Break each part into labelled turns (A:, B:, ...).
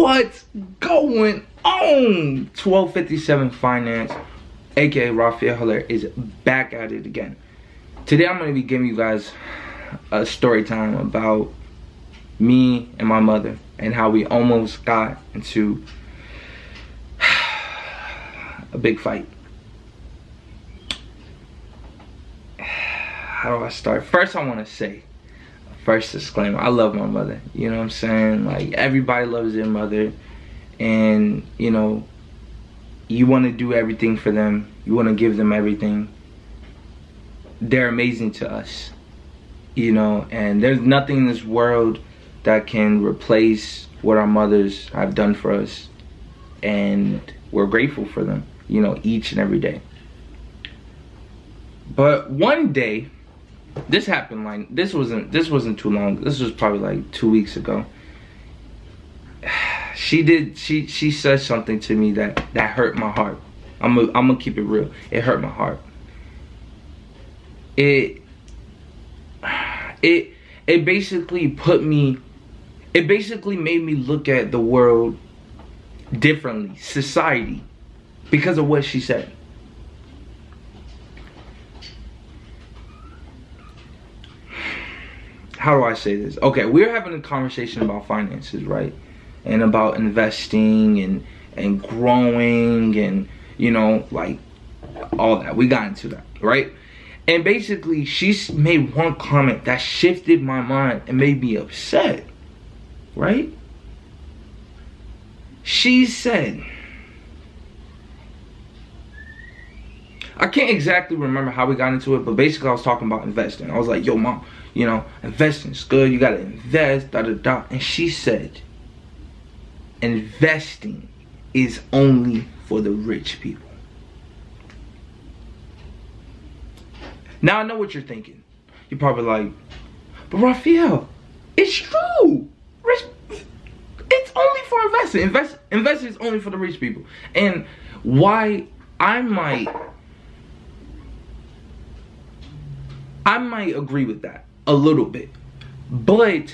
A: What's going on? 1257 Finance, aka Raphael Hilaire, is back at it again. Today I'm going to be giving you guys a story time about me and my mother and how we almost got into a big fight. How do I start? First, I want to say, first disclaimer, I love my mother. You know what I'm saying? Like, everybody loves their mother. And, you know, you want to do everything for them. You want to give them everything. They're amazing to us. You know, and there's nothing in this world that can replace what our mothers have done for us. And we're grateful for them, you know, each and every day. But one day, this happened like, this wasn't too long. This was probably like 2 weeks ago. She said something to me that hurt my heart. I'm gonna keep it real. It hurt my heart. It basically made me look at the world differently, society, because of what she said. How do I say this? Okay, we're having a conversation about finances, right? And about investing and growing and, you know, like all that. We got into that, right? And basically, she made one comment that shifted my mind and made me upset, right? She said, I can't exactly remember how we got into it, but basically I was talking about investing. I was like, yo, mom, you know, investing is good. You got to invest, da-da-da. And she said, investing is only for the rich people. Now I know what you're thinking. You're probably like, but Raphael, it's true. It's only for investing. Investing is only for the rich people. And why I might agree with that a little bit, but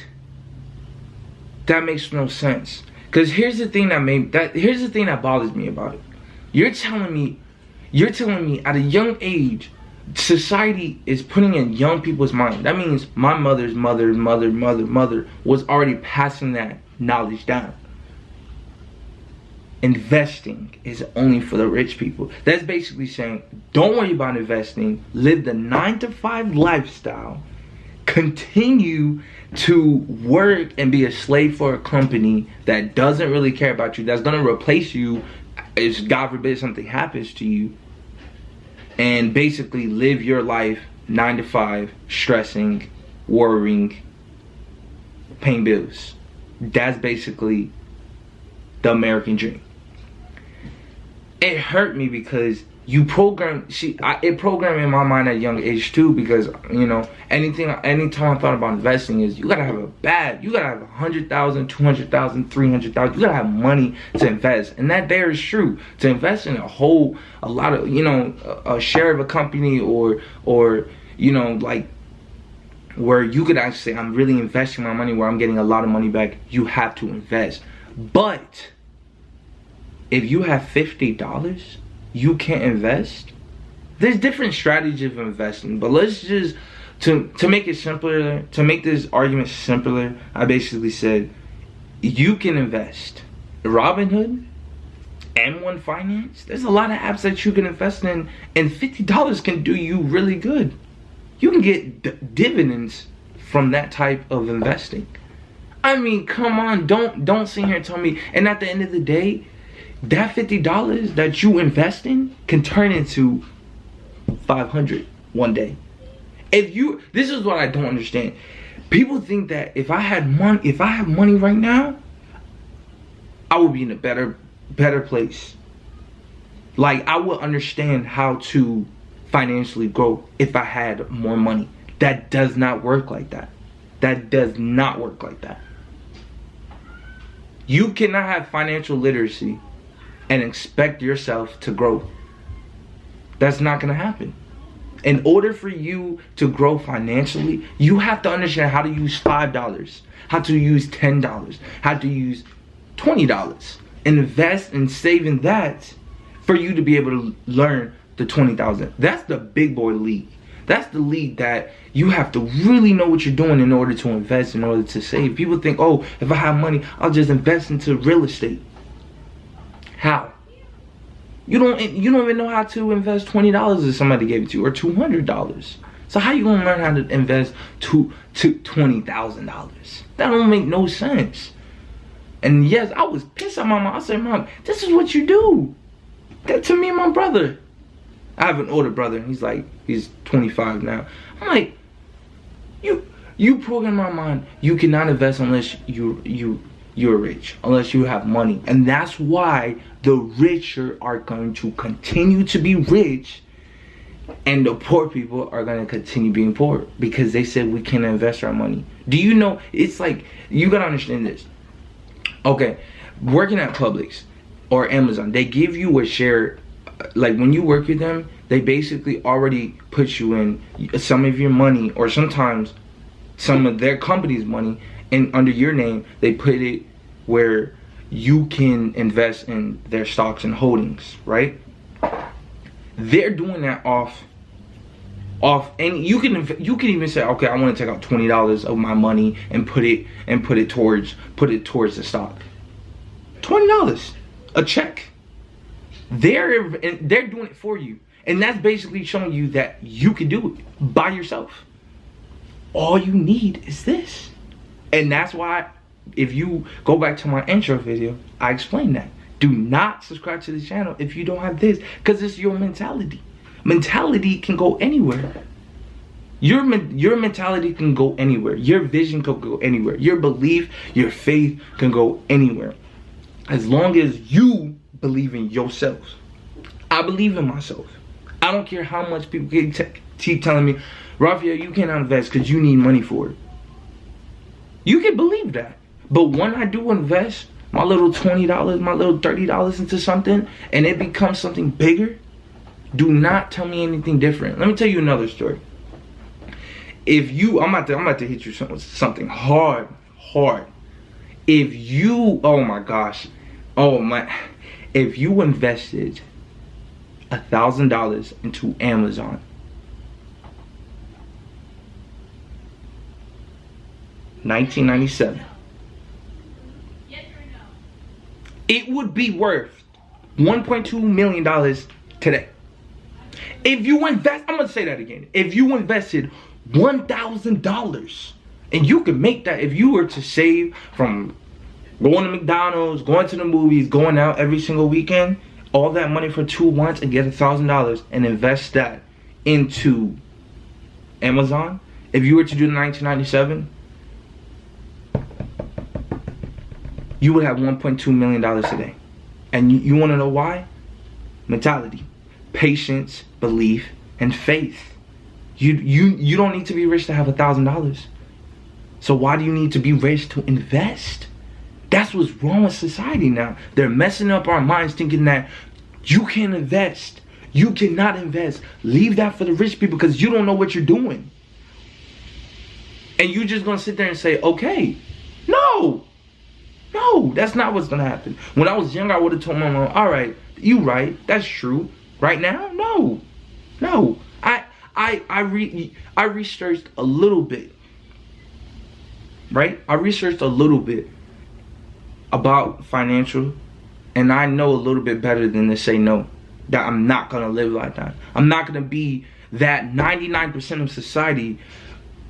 A: that makes no sense. Because here's the thing that bothers me about it. You're telling me at a young age, society is putting in young people's mind. That means my mother's mother was already passing that knowledge down. Investing is only for the rich people. That's basically saying, don't worry about investing. Live the 9-to-5 lifestyle. Continue to work and be a slave for a company that doesn't really care about you. That's going to replace you if, God forbid, something happens to you. And basically live your life 9-to-5, stressing, worrying, paying bills. That's basically the American dream. It hurt me because it programmed in my mind at a young age too, because, you know, anytime I thought about investing is you gotta have you gotta have 100,000, 200,000, 300,000. You gotta have money to invest, and that there is true. To invest in a lot of, you know, a share of a company or you know, like where you could actually say I'm really investing my money where I'm getting a lot of money back. You have to invest, but if you have $50, you can't invest. There's different strategies of investing, but let's just, to make it simpler, to make this argument simpler, I basically said, you can invest. Robinhood, M1 Finance, there's a lot of apps that you can invest in, and $50 can do you really good. You can get dividends from that type of investing. I mean, come on, don't sit here and tell me, and at the end of the day, that $50 that you invest in can turn into $500 one day. This is what I don't understand. People think that if I have money right now, I would be in a better place. Like, I would understand how to financially grow if I had more money. That does not work like that. That does not work like that. You cannot have financial literacy and expect yourself to grow. That's not gonna happen. In order for you to grow financially, you have to understand how to use $5, how to use $10, how to use $20. Invest in saving that for you to be able to learn the 20,000. That's the big boy league. That's the league that you have to really know what you're doing in order to invest, in order to save. People think, oh, if I have money, I'll just invest into real estate. How? You don't even know how to invest $20 if somebody gave it to you, or $200. So how you gonna learn how to invest to $20,000? That don't make no sense. And yes, I was pissed at my mom. I said, Mom, this is what you do. That to me and my brother. I have an older brother. He's 25 now. I'm like, you program my mind. You cannot invest unless you're rich, unless you have money. And that's why the richer are going to continue to be rich, and the poor people are going to continue being poor, because they said we can't invest our money. Do you know, it's like, you got to understand this. Okay, working at Publix or Amazon, they give you a share. Like when you work with them, they basically already put you in some of your money, or sometimes some of their company's money, and under your name they put it where you can invest in their stocks and holdings, right? They're doing that off, and you can even say, okay, I want to take out $20 of my money and put it towards the stock. $20, a check. They're doing it for you, and that's basically showing you that you can do it by yourself. All you need is this. And that's why, if you go back to my intro video, I explained that. Do not subscribe to this channel if you don't have this, because it's your mentality. Mentality can go anywhere. Your mentality can go anywhere. Your vision can go anywhere. Your belief, your faith can go anywhere. As long as you believe in yourself. I believe in myself. I don't care how much people keep telling me, Raphael, you cannot invest because you need money for it. You can believe that. But when I do invest my little $20, my little $30 into something, and it becomes something bigger, do not tell me anything different. Let me tell you another story. If you, I'm about to hit you something hard. If you, oh my gosh, if you invested $1,000 into Amazon, $19.97, it would be worth $1.2 million today. If you invest, I'm gonna say that again. If you invested $1,000, and you could make that, if you were to save from going to McDonald's, going to the movies, going out every single weekend, all that money for 2 months, and get $1,000 and invest that into Amazon, if you were to do the 1997, you would have $1.2 million today. And you want to know why? Mentality, patience, belief, and faith. You don't need to be rich to have $1,000. So why do you need to be rich to invest? That's what's wrong with society now. They're messing up our minds, thinking that you can't invest. You cannot invest. Leave that for the rich people, because you don't know what you're doing. And you're just going to sit there and say, okay. No, that's not what's going to happen. When I was younger, I would have told my mom, all right, you right. That's true. Right now, no. I researched a little bit. Right? I researched a little bit about financial, and I know a little bit better than to say no, that I'm not gonna live like that. I'm not gonna be that 99% of society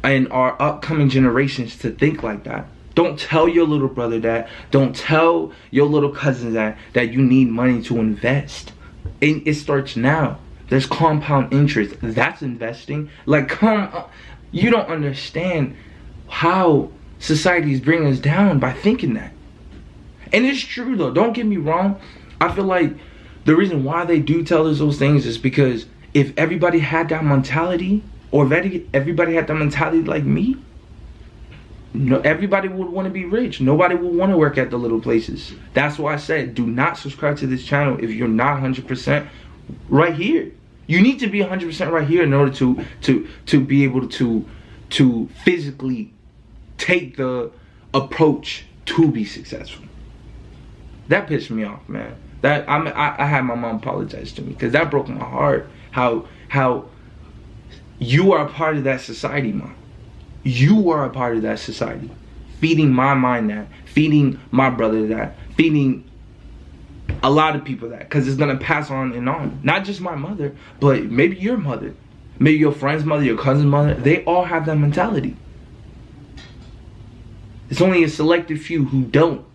A: and our upcoming generations to think like that. Don't tell your little brother that. Don't tell your little cousin that you need money to invest. And it starts now. There's compound interest. That's investing. Like, come on. You don't understand how society's bringing us down by thinking that. And it's true though, don't get me wrong. I feel like the reason why they do tell us those things is because if everybody had that mentality, or if everybody had that mentality like me, no, everybody would want to be rich. Nobody would want to work at the little places. That's why I said, do not subscribe to this channel if you're not 100% right here. You need to be 100% right here in order to be able to physically take the approach to be successful. That pissed me off, man. I had my mom apologize to me because that broke my heart. How you are a part of that society, Mom. You are a part of that society. Feeding my mind that. Feeding my brother that. Feeding a lot of people that. Because it's going to pass on and on. Not just my mother, but maybe your mother. Maybe your friend's mother, your cousin's mother. They all have that mentality. It's only a selected few who don't.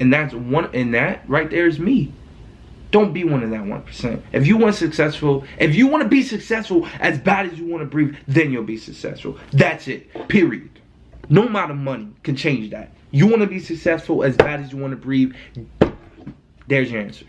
A: And that's one, and that right there is me. Don't be one of that 1%. If you want to be successful as bad as you want to breathe, then you'll be successful. That's it. Period. No amount of money can change that. You want to be successful as bad as you want to breathe, there's your answer.